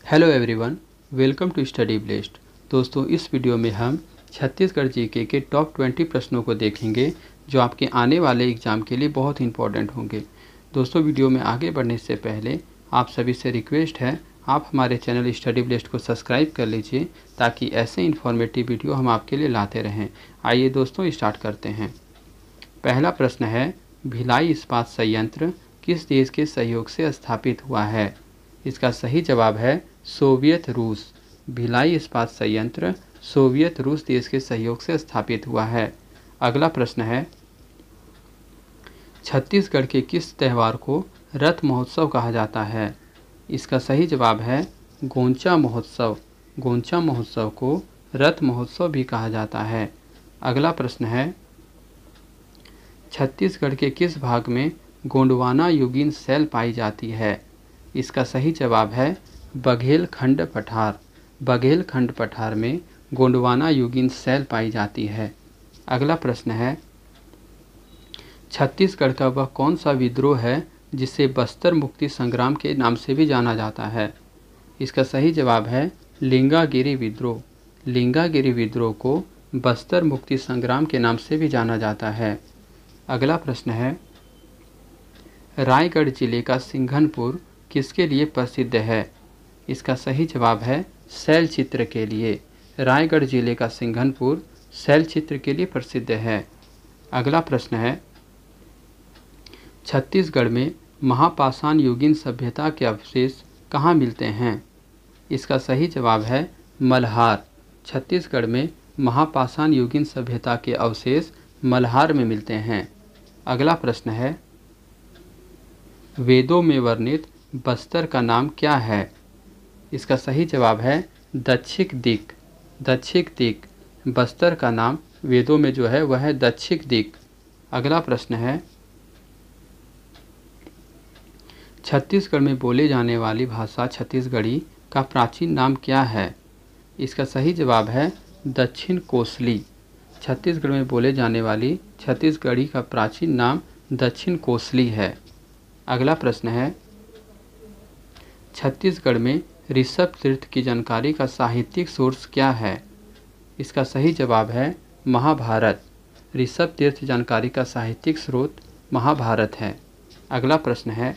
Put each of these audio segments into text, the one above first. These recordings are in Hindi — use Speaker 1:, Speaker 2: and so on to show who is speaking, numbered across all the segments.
Speaker 1: Hello everyone, welcome to study blessed. दोस्तों, इस वीडियो में हम छत्तीसगढ़ जीके के टॉप 20 प्रश्नों को देखेंगे जो आपके आने वाले एग्ज़ाम के लिए बहुत इंपॉर्टेंट होंगे। दोस्तों, वीडियो में आगे बढ़ने से पहले आप सभी से रिक्वेस्ट है, आप हमारे चैनल स्टडी ब्लेस्ड को सब्सक्राइब कर लीजिए ताकि ऐसे इन्फॉर्मेटिव वीडियो हम आपके लिए लाते रहें। आइए दोस्तों, स्टार्ट करते हैं। पहला प्रश्न है, भिलाई इस्पात संयंत्र किस देश के सहयोग से स्थापित हुआ है? इसका सही जवाब है सोवियत रूस। भिलाई इस्पात संयंत्र सोवियत रूस देश के सहयोग से स्थापित हुआ है। अगला प्रश्न है, छत्तीसगढ़ के किस त्यौहार को रथ महोत्सव कहा जाता है? इसका सही जवाब है गोंचा महोत्सव। गोंचा महोत्सव को रथ महोत्सव भी कहा जाता है। अगला प्रश्न है, छत्तीसगढ़ के किस भाग में गोंडवाना युगीन शैल पाई जाती है? इसका सही जवाब है बघेलखंड पठार। बघेलखंड पठार में गोंडवाना युगीन शैल पाई जाती है। अगला प्रश्न है, छत्तीसगढ़ का वह कौन सा विद्रोह है जिसे बस्तर मुक्ति संग्राम के नाम से भी जाना जाता है? इसका सही जवाब है लिंगागिरी विद्रोह। लिंगागिरी विद्रोह को बस्तर मुक्ति संग्राम के नाम से भी जाना जाता है। अगला प्रश्न है, रायगढ़ जिले का सिंघनपुर किसके लिए प्रसिद्ध है? इसका सही जवाब है शैल चित्र के लिए। रायगढ़ जिले का सिंघनपुर शैल चित्र के लिए प्रसिद्ध है। अगला प्रश्न है, छत्तीसगढ़ में महापाषाण युगीन सभ्यता के अवशेष कहाँ मिलते हैं? इसका सही जवाब है मल्हार। छत्तीसगढ़ में महापाषाण युगीन सभ्यता के अवशेष मल्हार में मिलते हैं। अगला प्रश्न है, वेदों में वर्णित बस्तर का नाम क्या है? इसका सही जवाब है दक्षिक दिक। दक्षिक दिक बस्तर का नाम वेदों में जो है वह है दक्षिक दिक। अगला प्रश्न है, छत्तीसगढ़ में बोले जाने वाली भाषा छत्तीसगढ़ी का प्राचीन नाम क्या है? इसका सही जवाब है दक्षिण कोसली। छत्तीसगढ़ में बोले जाने वाली छत्तीसगढ़ी का प्राचीन नाम दक्षिण कोसली है। अगला प्रश्न है, छत्तीसगढ़ में ऋषभ तीर्थ की जानकारी का साहित्यिक सोर्स क्या है? इसका सही जवाब है महाभारत। ऋषभ तीर्थ जानकारी का साहित्यिक स्रोत महाभारत है। अगला प्रश्न है,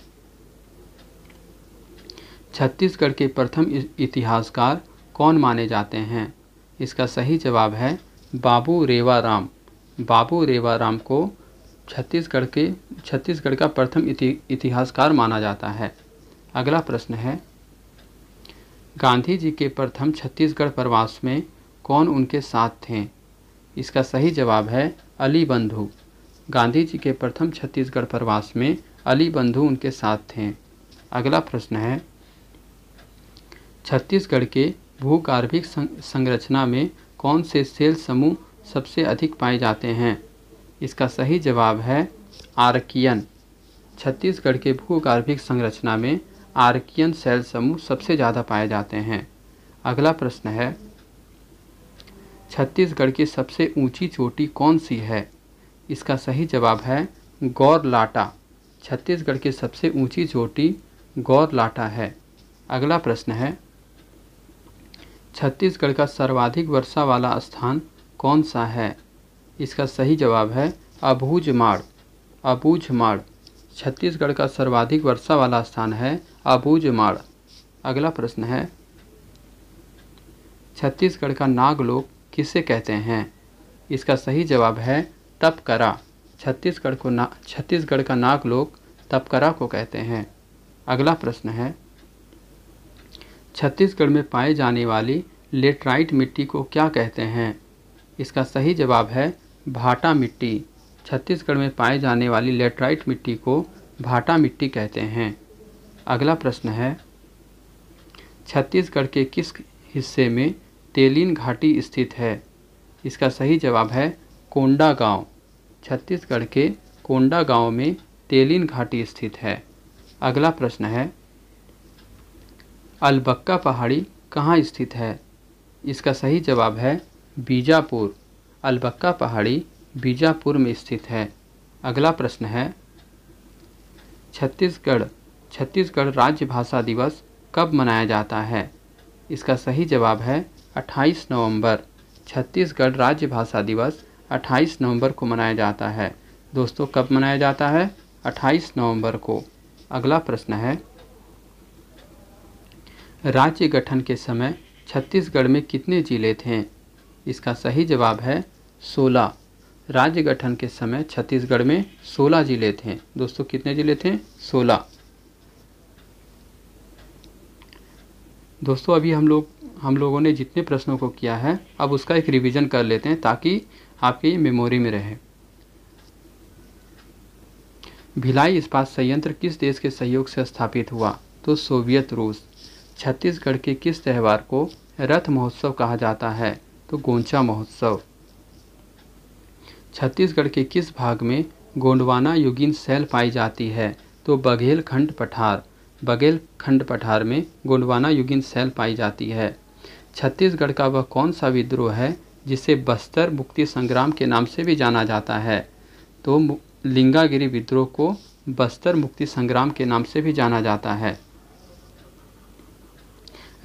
Speaker 1: छत्तीसगढ़ के प्रथम इतिहासकार कौन माने जाते हैं? इसका सही जवाब है बाबू रेवाराम। बाबू रेवाराम को छत्तीसगढ़ का प्रथम इतिहासकार माना जाता है। अगला प्रश्न है, गांधी जी के प्रथम छत्तीसगढ़ प्रवास में कौन उनके साथ थे? इसका सही जवाब है अली बंधु। गांधी जी के प्रथम छत्तीसगढ़ प्रवास में अली बंधु उनके साथ थे। अगला प्रश्न है, छत्तीसगढ़ के भूगर्भिक संरचना में कौन से सेल समूह सबसे अधिक पाए जाते हैं? इसका सही जवाब है आर्कियन। छत्तीसगढ़ के भूगर्भिक संरचना में आर्कियन सेल समूह सबसे ज़्यादा पाए जाते हैं। अगला प्रश्न है, छत्तीसगढ़ की सबसे ऊंची चोटी कौन सी है? इसका सही जवाब है गौरलाटा। छत्तीसगढ़ की सबसे ऊंची चोटी गौरलाटा है। अगला प्रश्न है, छत्तीसगढ़ का सर्वाधिक वर्षा वाला स्थान कौन सा है? इसका सही जवाब है अबूझमाड़। अबूझमाड़ छत्तीसगढ़ का सर्वाधिक वर्षा वाला स्थान है अबूझमाड़। अगला प्रश्न है, छत्तीसगढ़ का नागलोक किसे कहते हैं? इसका सही जवाब है तपकरा। छत्तीसगढ़ का नागलोक तपकरा को कहते हैं। अगला प्रश्न है, छत्तीसगढ़ में पाए जाने वाली लेटराइट मिट्टी को क्या कहते हैं? इसका सही जवाब है भाटा मिट्टी। छत्तीसगढ़ में पाए जाने वाली लेटराइट मिट्टी को भाटा मिट्टी कहते हैं। अगला प्रश्न है, छत्तीसगढ़ के किस हिस्से में तेलीन घाटी स्थित है? इसका सही जवाब है कोंडागांव। छत्तीसगढ़ के कोंडागांव में तेलीन घाटी स्थित है। अगला प्रश्न है, अलबक्का पहाड़ी कहाँ स्थित है? इसका सही जवाब है बीजापुर। अलबक्का पहाड़ी बीजापुर में स्थित है। अगला प्रश्न है, छत्तीसगढ़ राज्य भाषा दिवस कब मनाया जाता है? इसका सही जवाब है 28 नवंबर। छत्तीसगढ़ राज्य भाषा दिवस 28 नवंबर को मनाया जाता है। दोस्तों कब मनाया जाता है? 28 नवंबर को। अगला प्रश्न है, राज्य गठन के समय छत्तीसगढ़ में कितने जिले थे? इसका सही जवाब है 16। राज्य गठन के समय छत्तीसगढ़ में 16 जिले थे। दोस्तों कितने जिले थे? 16। दोस्तों अभी हम लोगों ने जितने प्रश्नों को किया है अब उसका एक रिवीजन कर लेते हैं ताकि आपके मेमोरी में रहे। भिलाई इस्पात संयंत्र किस देश के सहयोग से स्थापित हुआ? तो सोवियत रूस। छत्तीसगढ़ के किस त्यौहार को रथ महोत्सव कहा जाता है? तो गोंचा महोत्सव। छत्तीसगढ़ के किस भाग में गोंडवाना युगीन शैल पाई जाती है? तो बघेलखंड पठार। बघेलखंड पठार में गोंडवाना युगीन शैल पाई जाती है। छत्तीसगढ़ का वह कौन सा विद्रोह है जिसे बस्तर मुक्ति संग्राम के नाम से भी जाना जाता है? तो लिंगागिरी विद्रोह को बस्तर मुक्ति संग्राम के नाम से भी जाना जाता है।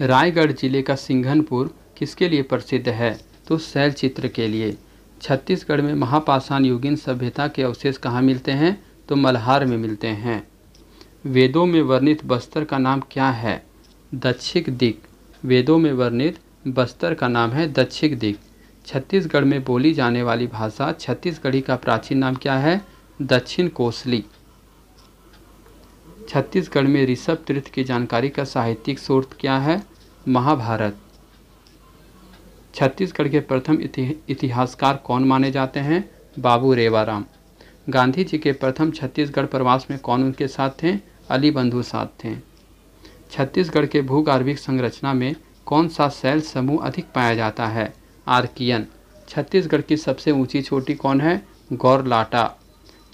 Speaker 1: रायगढ़ जिले का सिंघनपुर किसके लिए प्रसिद्ध है? तो शैल चित्र के लिए। छत्तीसगढ़ में महापाषाण युगीन सभ्यता के अवशेष कहाँ मिलते हैं? तो मल्हार में मिलते हैं। वेदों में वर्णित बस्तर का नाम क्या है? दक्षिण दिक। वेदों में वर्णित बस्तर का नाम है दक्षिण दिक। छत्तीसगढ़ में बोली जाने वाली भाषा छत्तीसगढ़ी का प्राचीन नाम क्या है? दक्षिण कोसली। छत्तीसगढ़ में ऋषभ तीर्थ की जानकारी का साहित्यिक स्रोत क्या है? महाभारत। छत्तीसगढ़ के प्रथम इतिहासकार कौन माने जाते हैं? बाबू रेवाराम। गांधी जी के प्रथम छत्तीसगढ़ प्रवास में कौन उनके साथ थे? अली बंधु साथ थे। छत्तीसगढ़ के भूगर्भिक संरचना में कौन सा शैल समूह अधिक पाया जाता है? आर्कियन। छत्तीसगढ़ की सबसे ऊंची चोटी कौन है? गौरलाटा।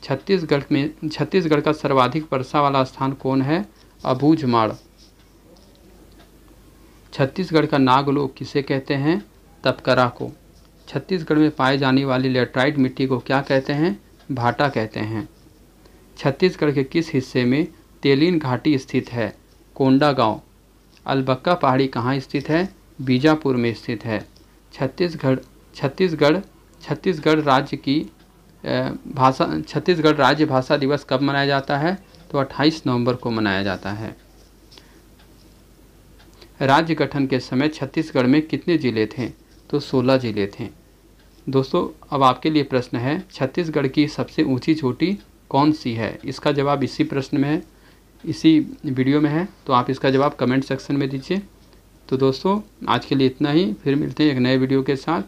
Speaker 1: छत्तीसगढ़ का सर्वाधिक वर्षा वाला स्थान कौन है? अबूझमाड़। छत्तीसगढ़ का नागलोक किसे कहते हैं? तपकरा को। छत्तीसगढ़ में पाए जाने वाली लेटराइट मिट्टी को क्या कहते हैं? भाटा कहते हैं। छत्तीसगढ़ के किस हिस्से में तेलीन घाटी स्थित है? कोंडागांव। अलबक्का पहाड़ी कहाँ स्थित है? बीजापुर में स्थित है। छत्तीसगढ़ राज्य भाषा दिवस कब मनाया जाता है? तो 28 नवंबर को मनाया जाता है। राज्य गठन के समय छत्तीसगढ़ में कितने जिले थे? तो 16 जिले थे। दोस्तों अब आपके लिए प्रश्न है, छत्तीसगढ़ की सबसे ऊंची चोटी कौन सी है? इसका जवाब इसी प्रश्न में है, इसी वीडियो में है, तो आप इसका जवाब कमेंट सेक्शन में दीजिए। तो दोस्तों आज के लिए इतना ही, फिर मिलते हैं एक नए वीडियो के साथ।